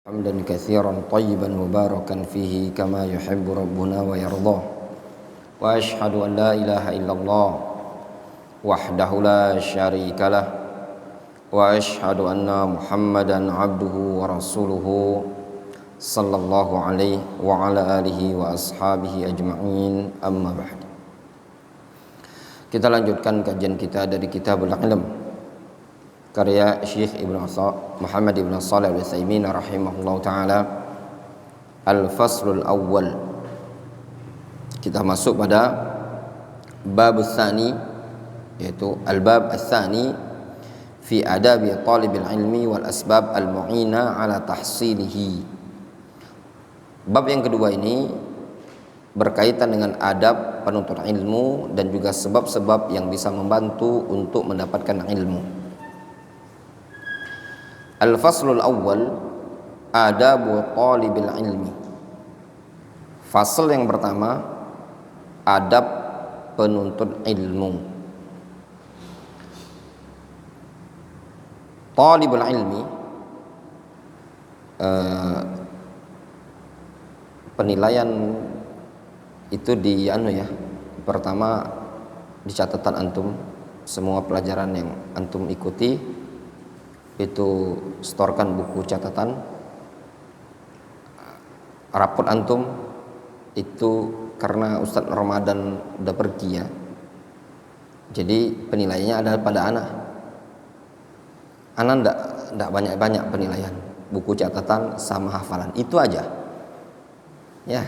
حمدا كثيرا طيبا مباركا فيه كما يحب ربنا ويرضاه وأشهد أن لا إله إلا الله وحده لا شريك له وأشهد أن محمدا عبده ورسوله صلى الله عليه وعلى آله وأصحابه أجمعين أما بعد. Kita lanjutkan kajian kita dari Kitabul Ilm karya Syekh Muhammad Ibn Shalih Al-Utsaimin rahimahullah ta'ala. Al-Faslul Awwal, kita masuk pada bab tsani, yaitu al-bab ats-tsani fi adabi talibil ilmi wal asbab al-mu'ina ala tahsilihi. Bab yang kedua ini berkaitan dengan adab penuntut ilmu dan juga sebab-sebab yang bisa membantu untuk mendapatkan ilmu. Al-Faslul Awwal, adabu talibil ilmi. Fasal yang pertama, adab penuntut ilmu. Talibul ilmi, penilaian itu pertama di catatan antum. Semua pelajaran yang antum ikuti itu setorkan buku catatan. Rapot antum itu karena Ustadz Ramadan udah pergi ya, jadi penilaiannya adalah pada anak ndak banyak penilaian, buku catatan sama hafalan itu aja ya.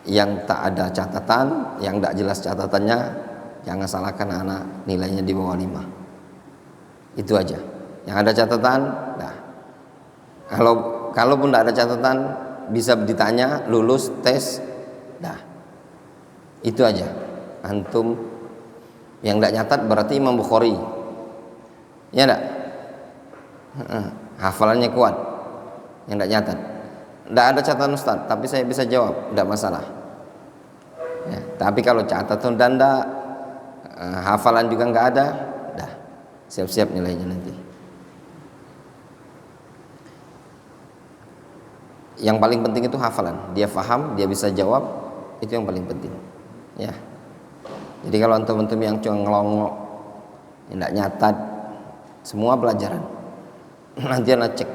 Yang tak ada catatan, yang tak jelas catatannya, jangan salahkan anak nilainya di bawah 5. Itu aja. Yang ada catatan, nah, kalaupun tidak ada catatan bisa ditanya, lulus tes, nah, itu aja. Antum yang tidak nyatat berarti Imam Bukhari, ya enggak? Hafalannya kuat, yang tidak nyatat. Tidak ada catatan Ustaz, tapi saya bisa jawab, tidak masalah. Ya, tapi kalau catatan dan hafalan juga nggak ada, dah siap-siap nilainya nanti. Yang paling penting itu hafalan, dia faham, dia bisa jawab, itu yang paling penting ya. Jadi kalau teman-teman yang cuma ngelongok, tidak nyatat semua pelajaran, nanti anak cek.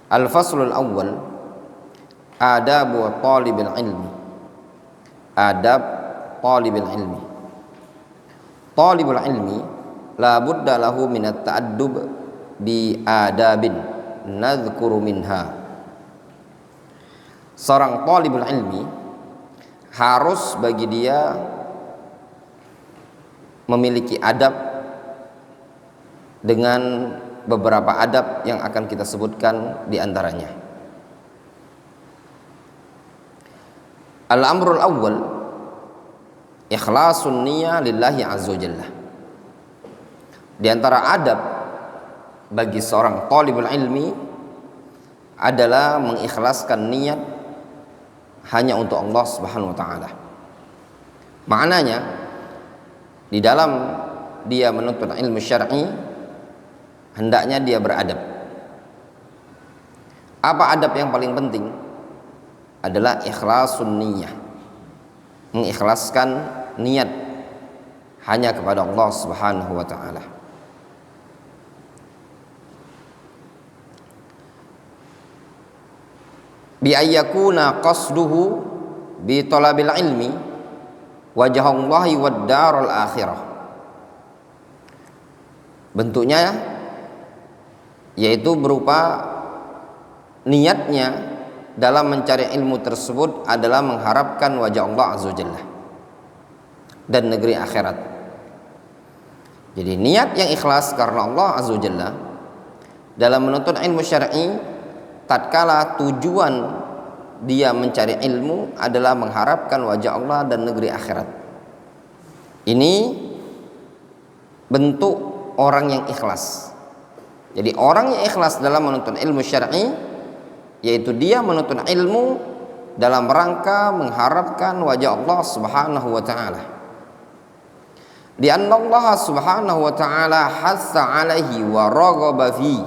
Al-Faslul Awwal, adabu talibil ilmi. Adab talibil ilmi. Talibul ilmi la budda lahu minat ta'addub bi adabin nadhkuru minha. Seorang talibul ilmi harus bagi dia memiliki adab dengan beberapa adab yang akan kita sebutkan di antaranya. Al-amrul awwal, ikhlasun niyyah lillahi azza wajalla. Di antara adab bagi seorang talibul ilmi adalah mengikhlaskan niat hanya untuk Allah Subhanahu wa taala. Maknanya di dalam dia menuntut ilmu syar'i hendaknya dia beradab. Apa adab yang paling penting? Adalah ikhlasun niyyah, mengikhlaskan niat hanya kepada Allah Subhanahu wa taala. Bi ayyakuna qasduhu bi talabil ilmi wajhallahi wad darul akhirah. Bentuknya yaitu berupa niatnya dalam mencari ilmu tersebut adalah mengharapkan wajah Allah azza wajalla dan negeri akhirat. Jadi niat yang ikhlas karena Allah azza wajalla dalam menuntut ilmu syar'i, tatkala tujuan dia mencari ilmu adalah mengharapkan wajah Allah dan negeri akhirat. Ini bentuk orang yang ikhlas. Jadi orang yang ikhlas dalam menuntut ilmu syar'i, yaitu dia menuntut ilmu dalam rangka mengharapkan wajah Allah Subhanahu wa taala. Di anna Allah Subhanahu wa taala hassa alaihi wa raghaba fi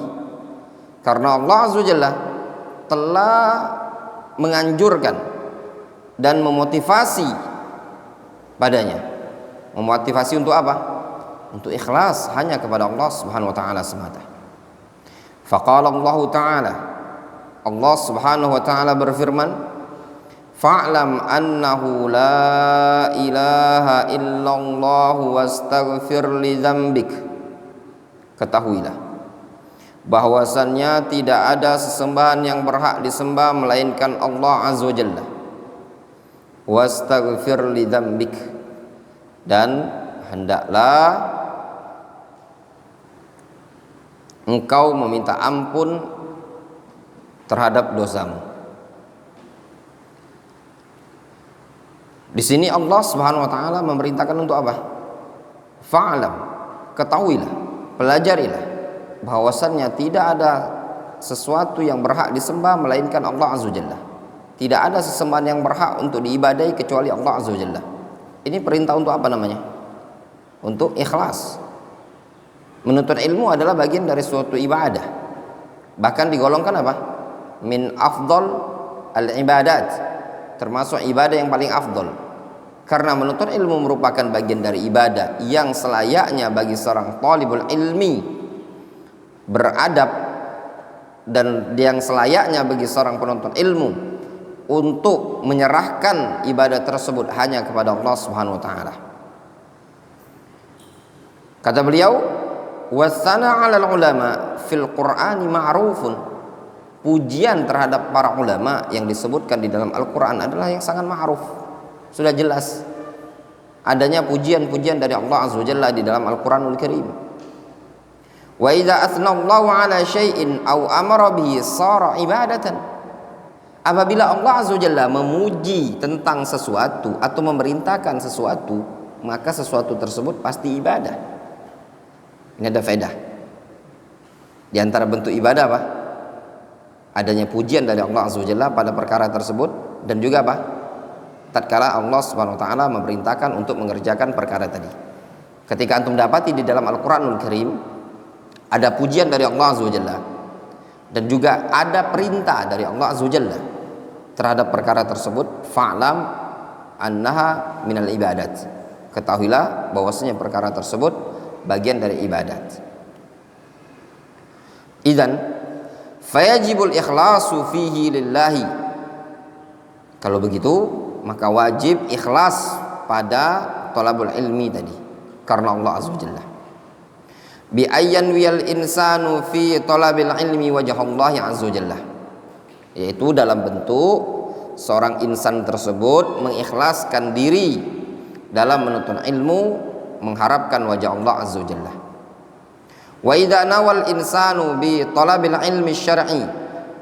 Karena Allah Azza wa Jalla telah menganjurkan dan memotivasi padanya. Memotivasi untuk apa? Untuk ikhlas hanya kepada Allah Subhanahu wa taala semata. Faqala Allah taala, Allah Subhanahu wa taala berfirman, fa'lam annahu la ilaha illallah wastaghfir li dzambik. Ketahuilah bahwasannya tidak ada sesembahan yang berhak disembah melainkan Allah Azza wa Jalla. Wastaghfir li dzambik, dan hendaklah engkau meminta ampun terhadap dosamu. Di sini Allah Subhanahu wa taala memerintahkan untuk apa? Fa'lam, ketahuilah, pelajarilah bahwasannya tidak ada sesuatu yang berhak disembah melainkan Allah Azza wa Jalla. Tidak ada sesembahan yang berhak untuk diibadahi kecuali Allah Azza wa Jalla. Ini perintah untuk apa namanya? Untuk ikhlas. Menuntut ilmu adalah bagian dari suatu ibadah. Bahkan digolongkan apa? Min afdal al-ibadat, termasuk ibadah yang paling afdal. Karena menuntut ilmu merupakan bagian dari ibadah yang selayaknya bagi seorang talibul ilmi beradab, dan yang selayaknya bagi seorang penuntut ilmu untuk menyerahkan ibadah tersebut hanya kepada Allah Subhanahu wa taala. Kata beliau, wasana 'alal ulama fil Qur'ani ma'rufun. Pujian terhadap para ulama yang disebutkan di dalam Al-Qur'an adalah yang sangat ma'ruf. Sudah jelas adanya pujian-pujian dari Allah Azza wa Jalla di dalam Al-Qur'anul Karim. Wa idza athna Allahu 'ala syai'in aw amara bihi sara ibadatan. Apabila Allah Azza wa Jalla memuji tentang sesuatu atau memerintahkan sesuatu, maka sesuatu tersebut pasti ibadah. Ini ada faedah. Di antara bentuk ibadah apa? Adanya pujian dari Allah Azza wa Jalla pada perkara tersebut, dan juga apa? Tatkala Allah Subhanahu wa taala memerintahkan untuk mengerjakan perkara tadi. Ketika antum dapati di dalam Al-Qur'anul Karim ada pujian dari Allah Azza wa Jalla, dan juga ada perintah dari Allah Azza wa Jalla terhadap perkara tersebut, fa'lam annaha minal ibadat. Ketahuilah bahwasanya perkara tersebut bagian dari ibadat. Idzan fayajibul ikhlasu fihi lillahi. Kalau begitu, maka wajib ikhlas pada thalabul ilmi tadi karena Allah Azza wa Jalla. Bi ayyan wiyal insanu fi talabil ilmi wajhallahi azza wajalla, yaitu dalam bentuk seorang insan tersebut mengikhlaskan diri dalam menuntut ilmu, mengharapkan wajah Allah azza wajalla. Wa idza nawal insanu bi talabil ilmi syar'i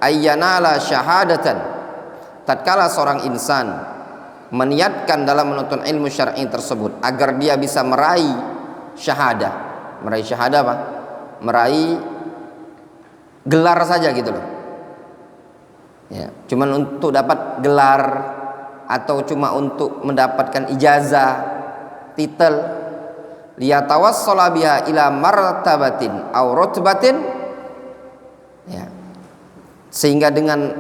ayyanala syahadatan. Tatkala seorang insan meniatkan dalam menuntut ilmu syar'i tersebut agar dia bisa meraih syahadah. Meraih syahadah apa? Meraih gelar saja gitu loh. Ya, cuman untuk dapat gelar atau cuma untuk mendapatkan ijazah, titel, liyatawassala biha ila martabatin aw rutbatin, ya, sehingga dengan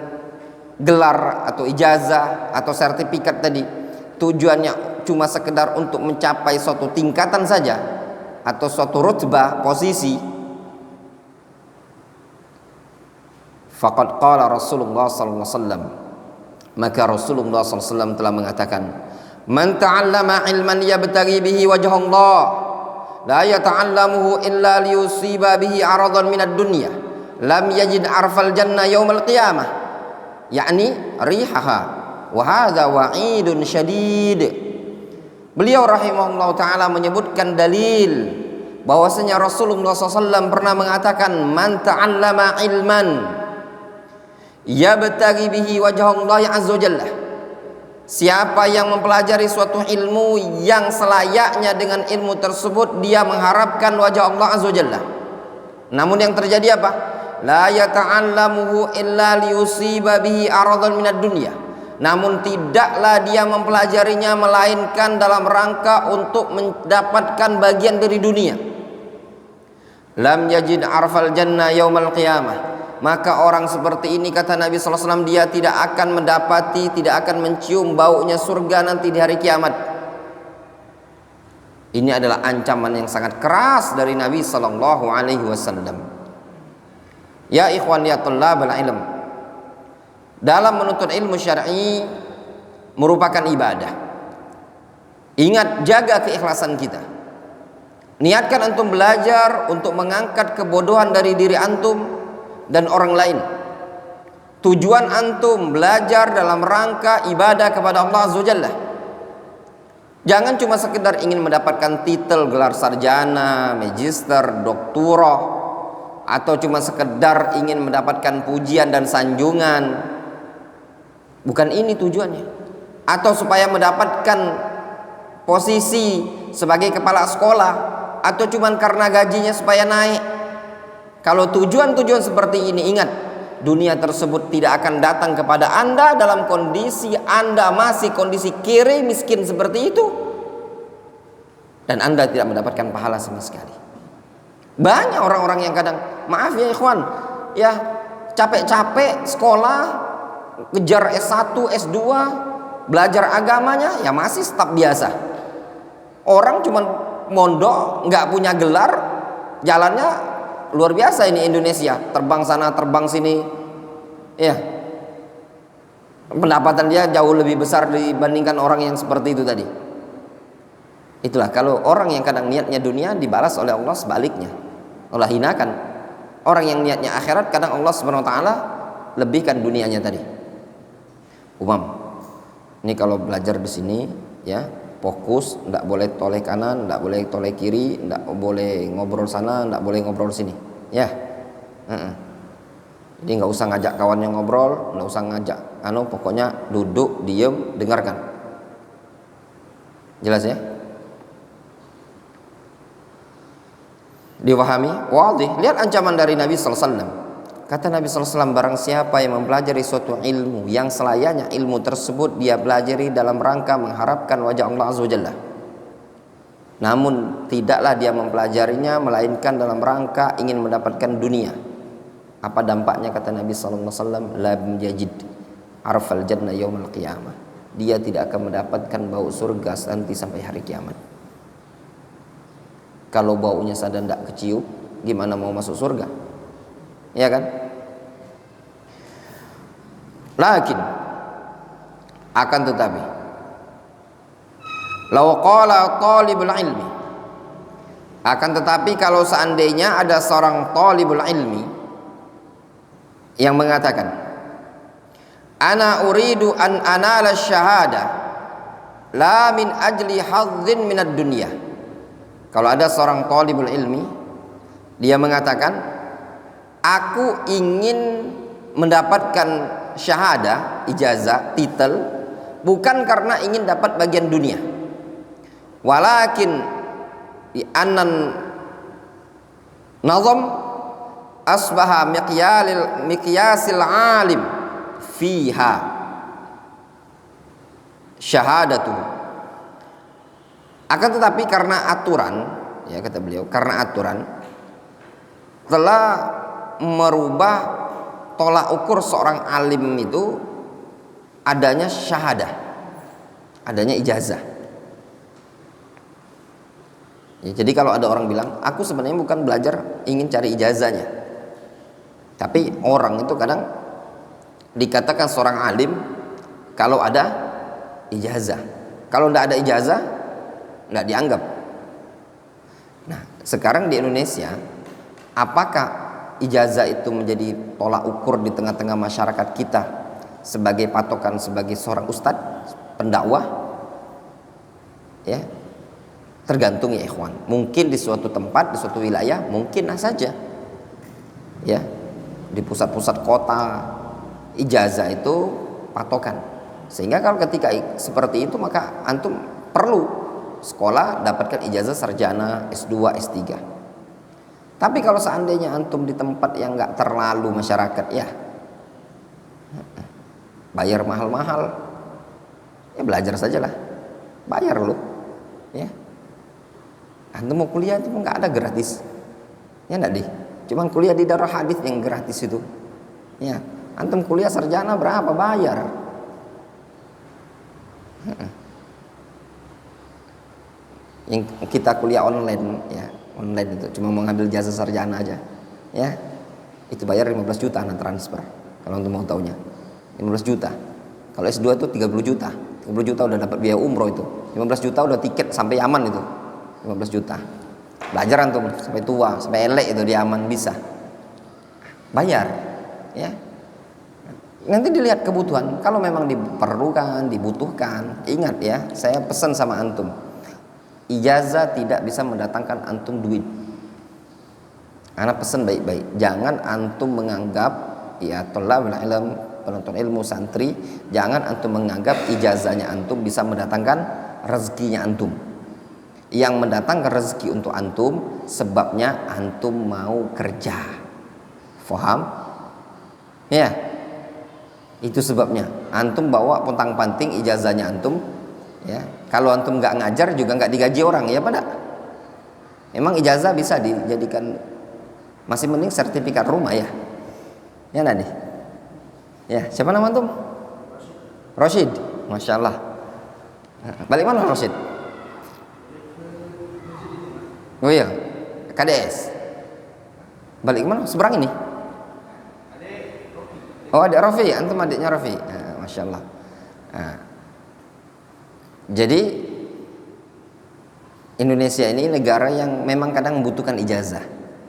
gelar atau ijazah atau sertifikat tadi tujuannya cuma sekedar untuk mencapai suatu tingkatan saja atau suatu rutbah, posisi, faqad qala Rasulullah sallallahu alaihi wasallam, maka Rasulullah sallallahu alaihi wasallam telah mengatakan, man ta'allama ilman yabtaghi bihi wajha Allah la yata'allamuhu illa liyusiba bihi 'aradan minad dunya lam yajid arfal jannah yaumal qiyamah, yakni rihaha, wa hadza wa'idun syadid. Beliau rahimahullah ta'ala menyebutkan dalil bahwasanya Rasulullah SAW pernah mengatakan, man ta'allama ilman yabtaghi bihi wajha Allah azza wajalla, siapa yang mempelajari suatu ilmu yang selayaknya dengan ilmu tersebut dia mengharapkan wajah Allah azza wajalla, namun yang terjadi apa? La yata'allamuhu illa liyusiba bihi aradan minad dunya, namun tidaklah dia mempelajarinya melainkan dalam rangka untuk mendapatkan bagian dari dunia. Lam yajid arfal jannah yaumal qiyamah, maka orang seperti ini, kata Nabi sallallahu alaihi wasallam, dia tidak akan mendapati, tidak akan mencium baunya surga nanti di hari kiamat. Ini adalah ancaman yang sangat keras dari Nabi sallallahu alaihi wasallam. Ya ikhwan ya tullabal ilm, dalam menuntut ilmu syar'i merupakan ibadah. Ingat, jaga keikhlasan kita. Niatkan antum belajar untuk mengangkat kebodohan dari diri antum dan orang lain. Tujuan antum belajar dalam rangka ibadah kepada Allah Azza wa Jalla. Jangan cuma sekedar ingin mendapatkan titel gelar sarjana, magister, doktorah, atau cuma sekedar ingin mendapatkan pujian dan sanjungan. Bukan ini tujuannya. Atau supaya mendapatkan posisi sebagai kepala sekolah, atau cuma karena gajinya supaya naik. Kalau tujuan-tujuan seperti ini, ingat, dunia tersebut tidak akan datang kepada Anda dalam kondisi Anda masih kondisi kiri miskin seperti itu, dan Anda tidak mendapatkan pahala sama sekali. Banyak orang-orang yang kadang, maaf ya ikhwan, ya capek-capek sekolah, kejar S1, S2, belajar agamanya, ya masih staf biasa. Orang cuman mondok, nggak punya gelar, jalannya luar biasa. Ini Indonesia, terbang sana terbang sini, ya pendapatan dia jauh lebih besar dibandingkan orang yang seperti itu tadi. Itulah kalau orang yang kadang niatnya dunia, dibalas oleh Allah sebaliknya, Allah hinakan. Orang yang niatnya akhirat, kadang Allah Subhanahu wa taala lebihkan dunianya tadi. Ini kalau belajar di sini ya fokus, tidak boleh toleh kanan, tidak boleh toleh kiri, tidak boleh ngobrol sana, tidak boleh ngobrol sini, ya. Jadi nggak usah ngajak kawannya ngobrol, nggak usah ngajak, pokoknya duduk, diem, dengarkan. Jelas ya? Dipahami? Wadih. Lihat ancaman dari Nabi sallallahu alaihi wasallam. Kata Nabi sallallahu alaihi wasallam, barang siapa yang mempelajari suatu ilmu yang selayaknya ilmu tersebut dia pelajari dalam rangka mengharapkan wajah Allah Azza wa Jalla, namun tidaklah dia mempelajarinya melainkan dalam rangka ingin mendapatkan dunia, apa dampaknya? Kata Nabi sallallahu alaihi wasallam, lam yajid arfal jannah yaumil qiyamah, dia tidak akan mendapatkan bau surga nanti sampai hari kiamat. Kalau baunya saja tidak kecium, gimana mau masuk surga? Ya kan? Lakin akan tetapi, law qala talibul ilmi, akan tetapi kalau seandainya ada seorang talibul ilmi yang mengatakan, ana uridu an anala syahada la min ajli hadzin minad dunya. Kalau ada seorang talibul ilmi, dia mengatakan, aku ingin mendapatkan syahada, ijazah, titel, bukan karena ingin dapat bagian dunia, walakin di anan nazam asbaha miqyasil alim fiha syahadatu. Akan tetapi karena aturan, ya kata beliau, karena aturan telah merubah tolak ukur seorang alim itu adanya syahadah, adanya ijazah. Ya, jadi kalau ada orang bilang, aku sebenarnya bukan belajar ingin cari ijazahnya, tapi orang itu kadang dikatakan seorang alim kalau ada ijazah. Kalau tidak ada ijazah, nggak dianggap. Nah, sekarang di Indonesia, apakah ijazah itu menjadi tolak ukur di tengah-tengah masyarakat kita sebagai patokan sebagai seorang ustadz, pendakwah? Ya, tergantung ya ikhwan. Mungkin di suatu tempat, di suatu wilayah, mungkin saja. Ya, di pusat-pusat kota, ijazah itu patokan. Sehingga kalau ketika seperti itu, maka antum perlu sekolah dapatkan ijazah sarjana S2, S3. Tapi kalau seandainya antum di tempat yang nggak terlalu masyarakat, ya bayar mahal-mahal, ya belajar sajalah, bayar loh, ya. Antum mau kuliah itu nggak ada gratis, ya nggak deh. Cuman kuliah di Darul Hadits yang gratis itu, Ya, antum kuliah sarjana berapa bayar? Yang kita kuliah online, ya online itu cuma mengambil jasa sarjana aja, ya itu bayar 15 juta anak transfer. Kalau antum mau taunya 15 juta. Kalau S2 itu 30 juta. 30 juta udah dapat biaya umroh itu. 15 juta udah tiket sampai Yaman itu. 15 juta. Belajar antum sampai tua, sampai elek itu di Yaman bisa. Bayar, ya. Nanti dilihat kebutuhan. Kalau memang diperlukan, dibutuhkan, ingat ya, saya pesan sama antum. Ijazah tidak bisa mendatangkan antum duit. Anak pesan baik-baik. Jangan antum menganggap ya thalabul ilm, penuntut ilmu santri, jangan antum menganggap ijazahnya antum bisa mendatangkan rezekinya antum. Yang mendatangkan rezeki untuk antum sebabnya antum mau kerja. Faham? Ya. Itu sebabnya. Antum bawa pontang-panting ijazahnya antum, ya. Kalau antum nggak ngajar juga nggak digaji orang, ya pada. Emang ijazah bisa dijadikan, masih mending sertifikat rumah ya. Ya nadi. Ya, siapa nama antum? Rashid. Masya Allah. Balik mana Rashid? Oh iya, KDS. Balik mana? Seberang ini? Oh, adik Rafi, antum adiknya Rafi. Masya Allah. Jadi Indonesia ini negara yang memang kadang membutuhkan ijazah.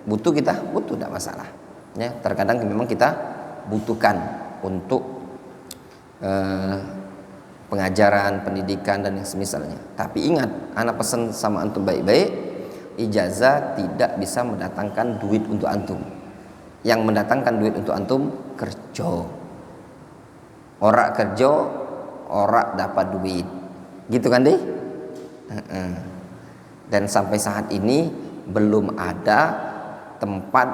Butuh kita, butuh, tidak masalah. Ya, terkadang memang kita butuhkan untuk pengajaran, pendidikan dan yang semisalnya. Tapi ingat, anak pesan sama antum baik-baik, ijazah tidak bisa mendatangkan duit untuk antum. Yang mendatangkan duit untuk antum kerja. Ora kerja, ora dapat duit. Gitu kan deh? Dan sampai saat ini belum ada tempat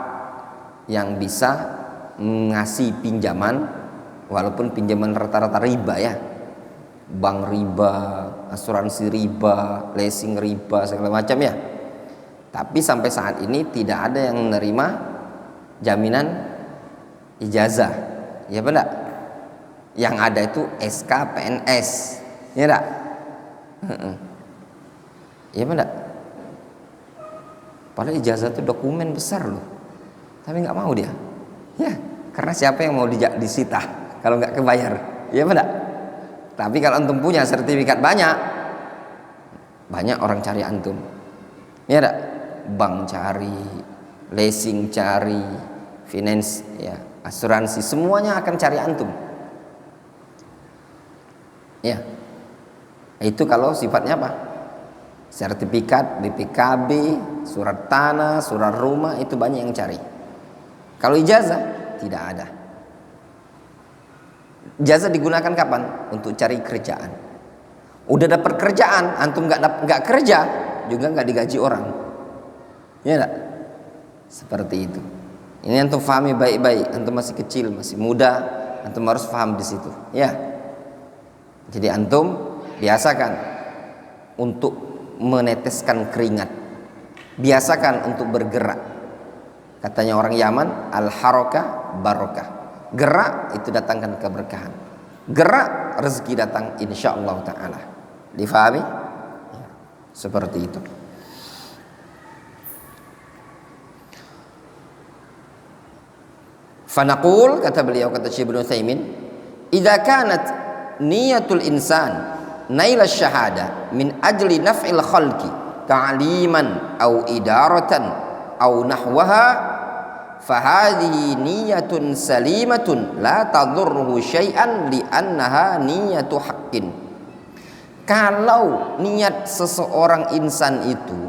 yang bisa ngasih pinjaman, walaupun pinjaman rata-rata riba ya, bank riba, asuransi riba, leasing riba, segala macam ya. Tapi sampai saat ini tidak ada yang menerima jaminan ijazah, ya benar? Yang ada itu SK PNS, ya enggak? Ya benar? Padahal ijazah itu dokumen besar loh, tapi nggak mau dia, ya karena siapa yang mau disita kalau nggak kebayar, ya benar? Tapi kalau antum punya sertifikat banyak orang cari antum, ya enggak? Bank cari, leasing cari, finance ya, asuransi, semuanya akan cari antum. Ya. Itu kalau sifatnya apa? Sertifikat, BPKB, surat tanah, surat rumah, itu banyak yang cari. Kalau ijazah tidak ada. Ijazah digunakan kapan? Untuk cari kerjaan. Udah dapat kerjaan, antum nggak kerja juga nggak digaji orang. Ya enggak? Seperti itu. Ini antum pahami baik-baik. Antum masih kecil, masih muda, antum harus paham di situ. Ya. Jadi antum biasakan untuk meneteskan keringat. Biasakan untuk bergerak. Katanya orang Yaman, al-harakah barokah. Gerak itu datangkan keberkahan. Gerak rezeki datang insyaallah taala. Difahami? Ya. Seperti itu. Fanaqul, kata beliau, kata Syekh Ibnu Utsaimin, idza kanat niyatul insan nail syahada min ajli naf'il khalqi ta'liman aw idaratan aw nahwaha fahadhihi niyatun salimatun la tadurruhu syai'an li annaha niyatu haqqin. Kalau niat seseorang insan itu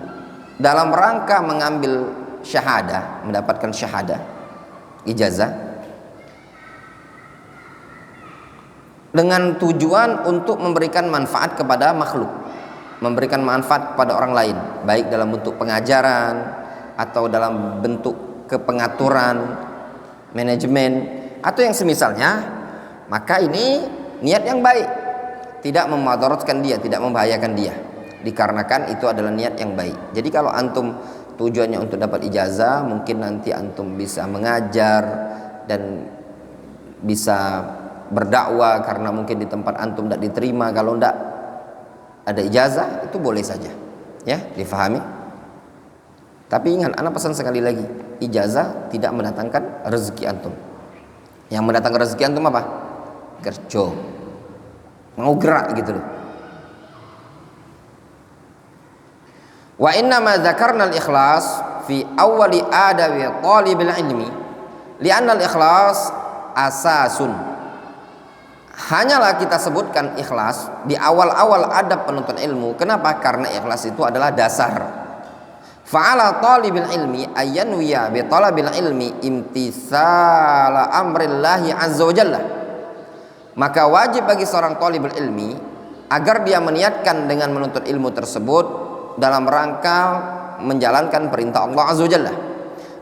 dalam rangka mengambil syahadah, mendapatkan syahadah, ijazah, dengan tujuan untuk memberikan manfaat kepada makhluk, memberikan manfaat kepada orang lain, baik dalam bentuk pengajaran atau dalam bentuk kepengaturan, manajemen atau yang semisalnya, maka ini niat yang baik, tidak memadaratkan dia, tidak membahayakan dia, dikarenakan itu adalah niat yang baik. Jadi kalau antum tujuannya untuk dapat ijazah, mungkin nanti antum bisa mengajar dan bisa berdakwah karena mungkin di tempat antum tidak diterima, kalau tidak ada ijazah itu boleh saja, ya, difahami. Tapi ingat, anak pesan sekali lagi, ijazah tidak mendatangkan rezeki antum. Yang mendatangkan rezeki antum apa? Kerja, mau gerak gitu loh. Wa inna ma dzakarna al-ikhlas fi awwali adabi talibil ilmi li'anna al-ikhlas asasun. Hanyalah kita sebutkan ikhlas di awal-awal adab penuntut ilmu. Kenapa? Karena ikhlas itu adalah dasar. Fa'ala talibil ilmi ayyanwiya bi talabil ilmi imtitsala amrillahi azza wa jalla. Maka wajib bagi seorang talibul ilmi agar dia meniatkan dengan menuntut ilmu tersebut dalam rangka menjalankan perintah Allah azza wa jalla.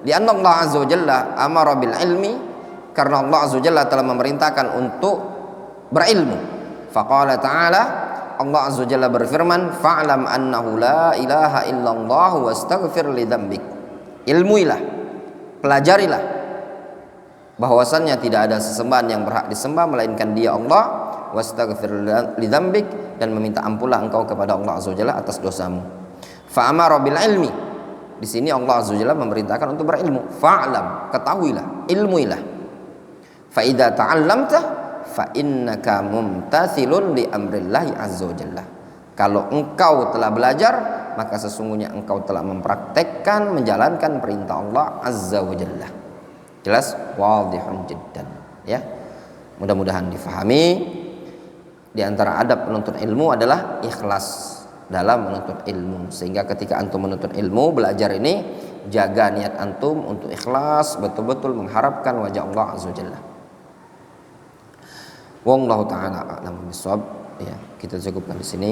Lianna Allah azza wa jalla amara bil ilmi, karena Allah azza wa jalla telah memerintahkan untuk berilmu. Faqala ta'ala, Allah azza wa jalla berfirman, fa'lam annahu la ilaha illallah wastaghfir li dzambik. Ilmuilah, pelajarilah bahwasannya tidak ada sesembahan yang berhak disembah melainkan Dia Allah, wastaghfir li dzambik, dan meminta ampunlah engkau kepada Allah azza wa jalla atas dosamu. Fa'amara bil ilmi, di sini Allah azza wa jalla memerintahkan untuk berilmu. Fa'lam, ketahuilah, ilmuilah. Fa idza ta'allamta fa innaka mumtathilun li amrillahi azza wa jalla. Kalau engkau telah belajar, maka sesungguhnya engkau telah mempraktekkan, menjalankan perintah Allah azza wa jalla. Jelas? Wadihun jiddan, ya. Mudah-mudahan difahami. Di antara adab penuntut ilmu adalah ikhlas dalam menuntut ilmu, sehingga ketika antum menuntut ilmu, belajar ini, jaga niat antum untuk ikhlas, betul-betul mengharapkan wajah Allah azza wa jalla. Wallahu ta'ala a'lam bishawab. Ya, kita cukupkan di sini.